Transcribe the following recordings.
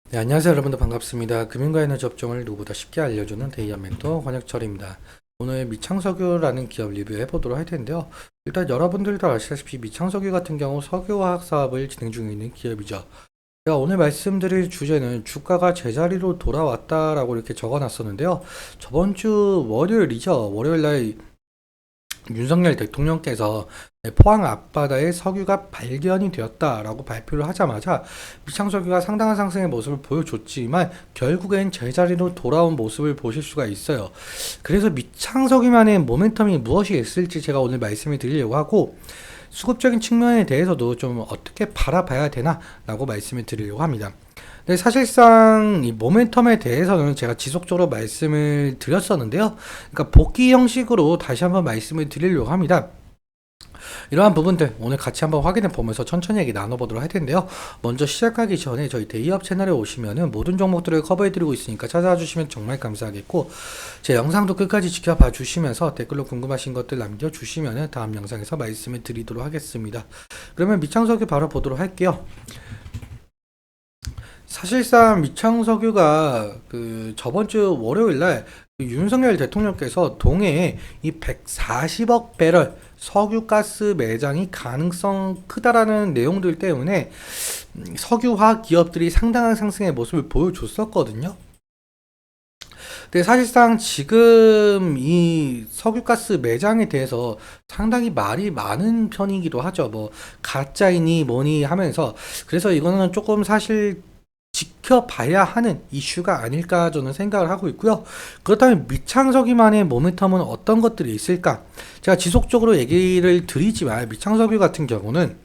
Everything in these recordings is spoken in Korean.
네, 안녕하세요 여러분들 반갑습니다. 금융과 에너지 업종을 누구보다 쉽게 알려주는 데이아 멘토 권혁철입니다. 오늘 미창석유라는 기업 리뷰해 보도록 할 텐데요. 일단 여러분들도 아시다시피 미창석유 같은 경우 석유화학 사업을 진행 중에 있는 기업이죠. 제가 오늘 말씀드릴 주제는 주가가 제자리로 돌아왔다라고 이렇게 적어 놨었는데요. 저번 주 월요일이죠. 월요일날 윤석열 대통령께서 포항 앞바다에 석유가 발견이 되었다라고 발표를 하자마자 미창석유가 상당한 상승의 모습을 보여줬지만 결국엔 제자리로 돌아온 모습을 보실 수가 있어요. 그래서 미창석유만의 모멘텀이 무엇이 있을지 제가 오늘 말씀을 드리려고 하고, 수급적인 측면에 대해서도 좀 어떻게 바라봐야 되나라고 말씀을 드리려고 합니다. 네, 사실상 이 모멘텀에 대해서는 제가 지속적으로 말씀을 드렸었는데요. 그러니까 복귀 형식으로 다시 한번 말씀을 드리려고 합니다. 이러한 부분들 오늘 같이 한번 확인해 보면서 천천히 얘기 나눠보도록 할 텐데요. 먼저 시작하기 전에 저희 데이업 채널에 오시면은 모든 종목들을 커버해 드리고 있으니까 찾아와 주시면 정말 감사하겠고, 제 영상도 끝까지 지켜봐 주시면서 댓글로 궁금하신 것들 남겨주시면은 다음 영상에서 말씀을 드리도록 하겠습니다. 그러면 미창석유 바로 보도록 할게요. 사실상 미창석유가 저번 주 월요일 날 윤석열 대통령께서 동해에 이 140억 배럴 석유가스 매장이 가능성 크다라는 내용들 때문에 석유화학 기업들이 상당한 상승의 모습을 보여줬었거든요. 근데 사실상 지금 이 석유가스 매장에 대해서 상당히 말이 많은 편이기도 하죠. 뭐 가짜이니 뭐니 하면서, 그래서 이거는 조금 사실 지켜봐야 하는 이슈가 아닐까 저는 생각을 하고 있고요. 그렇다면 미창석유만의 모멘텀은 어떤 것들이 있을까? 제가 지속적으로 얘기를 드리지만 미창석유 같은 경우는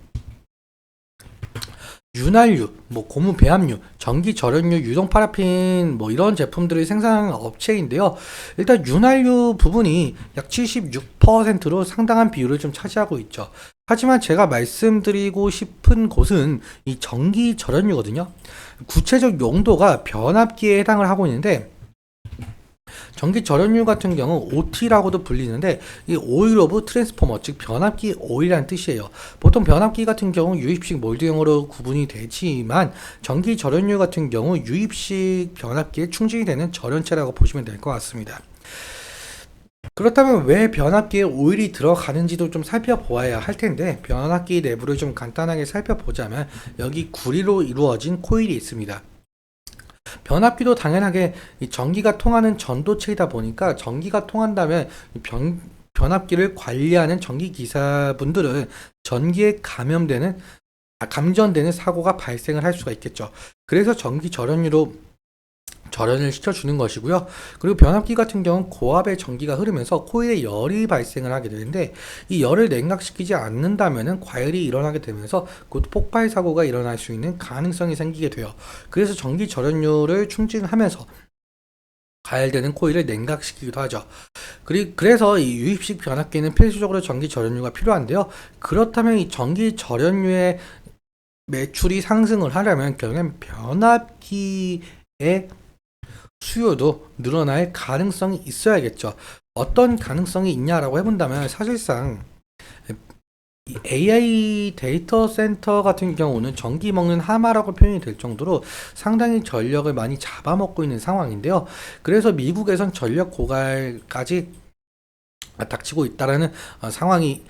윤활유, 뭐 고무 배합유, 전기 절연유, 유동 파라핀 뭐 이런 제품들을 생산하는 업체인데요. 일단 윤활유 부분이 약 76%로 상당한 비율을 좀 차지하고 있죠. 하지만 제가 말씀드리고 싶은 곳은 이 전기 절연유거든요. 구체적 용도가 변압기에 해당을 하고 있는데, 전기 절연유 같은 경우 OT라고도 불리는데 이 오일 오브 트랜스포머, 즉 변압기 오일이라는 뜻이에요. 보통 변압기 같은 경우 유입식 몰드형으로 구분이 되지만 전기 절연유 같은 경우 유입식 변압기에 충전이 되는 절연체라고 보시면 될 것 같습니다. 그렇다면 왜 변압기에 오일이 들어가는지도 좀 살펴보아야 할 텐데, 변압기 내부를 좀 간단하게 살펴보자면 여기 구리로 이루어진 코일이 있습니다. 변압기도 당연하게 이 전기가 통하는 전도체이다 보니까 전기가 통한다면 변압기를 관리하는 전기 기사분들은 전기에 감전되는 사고가 발생을 할 수가 있겠죠. 그래서 전기 절연유로 절연을 시켜주는 것이고요. 그리고 변압기 같은 경우는 고압의 전기가 흐르면서 코일에 열이 발생을 하게 되는데, 이 열을 냉각시키지 않는다면 과열이 일어나게 되면서 곧 폭발 사고가 일어날 수 있는 가능성이 생기게 돼요. 그래서 전기 절연유를 충전하면서 가열되는 코일을 냉각시키기도 하죠. 그래서 이 유입식 변압기는 필수적으로 전기 절연유가 필요한데요. 그렇다면 이 전기 절연유의 매출이 상승을 하려면 결국엔 변압기의 수요도 늘어날 가능성이 있어야겠죠. 어떤 가능성이 있냐라고 해본다면 사실상 AI 데이터 센터 같은 경우는 전기 먹는 하마라고 표현이 될 정도로 상당히 전력을 많이 잡아먹고 있는 상황인데요. 그래서 미국에선 전력 고갈까지 닥치고 있다라는 상황이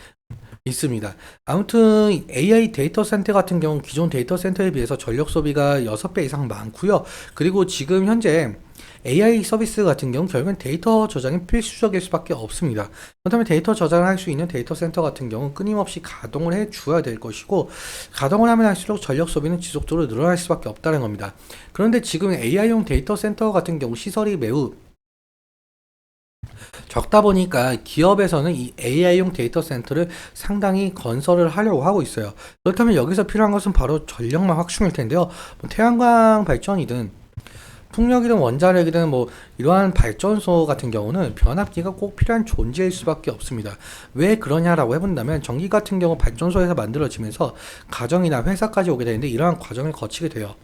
있습니다. 아무튼 AI 데이터 센터 같은 경우 기존 데이터 센터에 비해서 전력 소비가 6배 이상 많고요. 그리고 지금 현재 AI 서비스 같은 경우 결국엔 데이터 저장이 필수적일 수밖에 없습니다. 그렇다면 데이터 저장을 할 수 있는 데이터 센터 같은 경우 끊임없이 가동을 해 주어야 될 것이고, 가동을 하면 할수록 전력 소비는 지속적으로 늘어날 수밖에 없다는 겁니다. 그런데 지금 AI용 데이터 센터 같은 경우 시설이 매우 적다 보니까 기업에서는 이 AI용 데이터 센터를 상당히 건설을 하려고 하고 있어요. 그렇다면 여기서 필요한 것은 바로 전력망 확충일 텐데요. 뭐 태양광 발전이든 풍력이든 원자력이든 뭐 이러한 발전소 같은 경우는 변압기가 꼭 필요한 존재일 수밖에 없습니다. 왜 그러냐라고 해본다면 전기 같은 경우 발전소에서 만들어지면서 가정이나 회사까지 오게 되는데 이러한 과정을 거치게 돼요.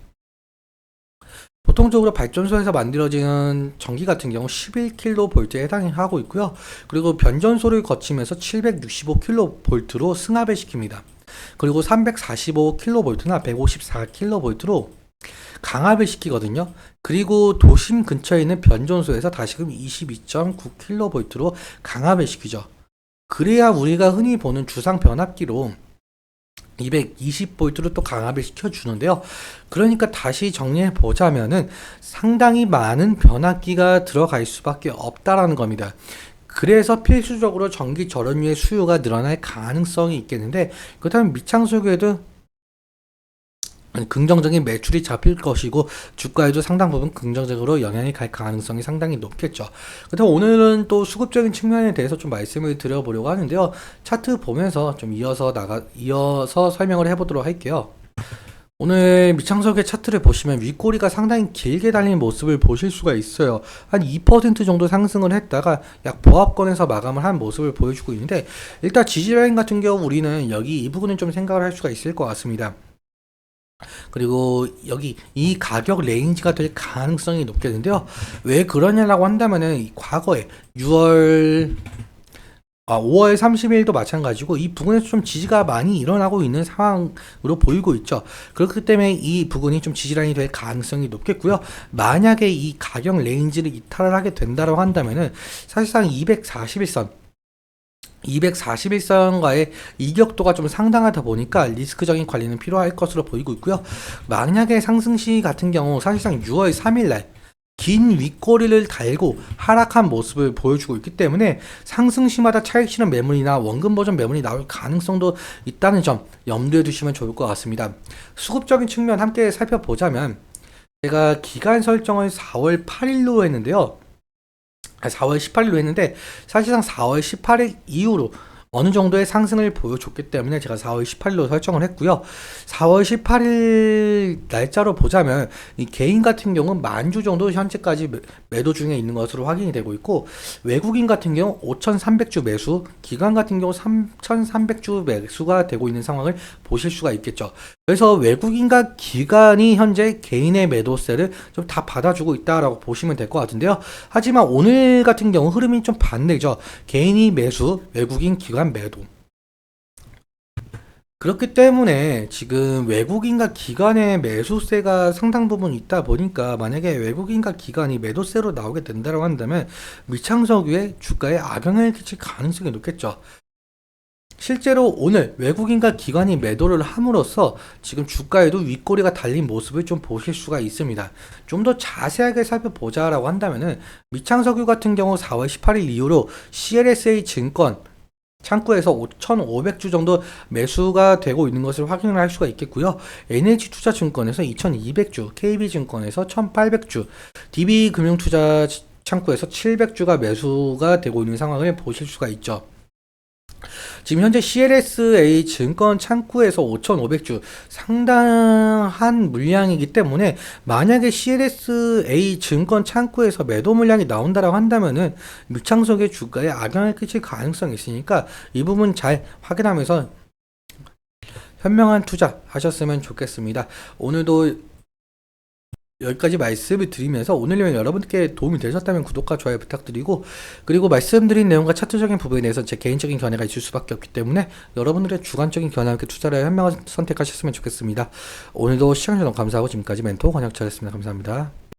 보통적으로 발전소에서 만들어지는 전기 같은 경우 11kV에 해당하고 있고요. 그리고 변전소를 거치면서 765kV로 승합을 시킵니다. 그리고 345kV나 154kV로 강압을 시키거든요. 그리고 도심 근처에 있는 변전소에서 다시금 22.9kV로 강압을 시키죠. 그래야 우리가 흔히 보는 주상 변압기로 220V로 또 강압을 시켜주는데요. 그러니까 다시 정리해 보자면은 상당히 많은 변압기가 들어갈 수밖에 없다라는 겁니다. 그래서 필수적으로 전기 절연유의 수요가 늘어날 가능성이 있겠는데, 그렇다면 미창석유에도 긍정적인 매출이 잡힐 것이고 주가에도 상당 부분 긍정적으로 영향이 갈 가능성이 상당히 높겠죠. 그렇다면 오늘은 또 수급적인 측면에 대해서 좀 말씀을 드려보려고 하는데요. 차트 보면서 좀 이어서 설명을 해보도록 할게요. 오늘 미창석의 차트를 보시면 윗꼬리가 상당히 길게 달린 모습을 보실 수가 있어요. 한 2% 정도 상승을 했다가 약 보합권에서 마감을 한 모습을 보여주고 있는데, 일단 지지라인 같은 경우 우리는 여기 이 부분은 좀 생각을 할 수가 있을 것 같습니다. 그리고 여기 이 가격 레인지가 될 가능성이 높겠는데요. 왜 그러냐라고 한다면은 과거에 5월 30일도 마찬가지고 이 부분에서 좀 지지가 많이 일어나고 있는 상황으로 보이고 있죠. 그렇기 때문에 이 부분이 좀 지지라인이 될 가능성이 높겠고요. 만약에 이 가격 레인지를 이탈을 하게 된다고 한다면은 사실상 241선과의 이격도가 좀 상당하다 보니까 리스크적인 관리는 필요할 것으로 보이고 있고요. 만약에 상승시 같은 경우 사실상 6월 3일날 긴 윗꼬리를 달고 하락한 모습을 보여주고 있기 때문에 상승시마다 차익 실현 매물이나 원금 보전 매물이 나올 가능성도 있다는 점 염두에 두시면 좋을 것 같습니다. 수급적인 측면 함께 살펴보자면, 제가 기간 설정을 4월 8일로 했는데요. 4월 18일로 했는데 사실상 4월 18일 이후로 어느 정도의 상승을 보여줬기 때문에 제가 4월 18일로 설정을 했고요. 4월 18일 날짜로 보자면 이 개인 같은 경우는 10,000주 정도 현재까지 매도 중에 있는 것으로 확인이 되고 있고, 외국인 같은 경우 5,300주 매수, 기관 같은 경우 3,300주 매수가 되고 있는 상황을 보실 수가 있겠죠. 그래서 외국인과 기관이 현재 개인의 매도세를 좀 다 받아주고 있다라고 보시면 될 것 같은데요. 하지만 오늘 같은 경우 흐름이 좀 반대죠. 개인이 매수, 외국인 기관 매도. 그렇기 때문에 지금 외국인과 기관의 매수세가 상당 부분 있다 보니까, 만약에 외국인과 기관이 매도세로 나오게 된다고 한다면 미창석유의 주가에 악영향을 끼칠 가능성이 높겠죠. 실제로 오늘 외국인과 기관이 매도를 함으로써 지금 주가에도 윗꼬리가 달린 모습을 좀 보실 수가 있습니다. 좀 더 자세하게 살펴보자라고 한다면은 미창석유 같은 경우 4월 18일 이후로 CLSA 증권 창구에서 5,500주 정도 매수가 되고 있는 것을 확인을 할 수가 있겠고요. NH투자증권에서 2,200주, KB증권에서 1,800주, DB금융투자 창구에서 700주가 매수가 되고 있는 상황을 보실 수가 있죠. 지금 현재 CLSA 증권 창구에서 5,500주 상당한 물량이기 때문에, 만약에 CLSA 증권 창구에서 매도 물량이 나온다라고 한다면은 미창석의 주가에 악영향을 끼칠 가능성이 있으니까 이 부분 잘 확인하면서 현명한 투자 하셨으면 좋겠습니다. 오늘도 여기까지 말씀을 드리면서 오늘 내용 여러분께 도움이 되셨다면 구독과 좋아요 부탁드리고, 그리고 말씀드린 내용과 차트적인 부분에 대해서 제 개인적인 견해가 있을 수밖에 없기 때문에 여러분들의 주관적인 견해와 함께 투자를 현명한 선택하셨으면 좋겠습니다. 오늘도 시청해주셔서 감사하고 지금까지 멘토 권혁철이었습니다. 감사합니다.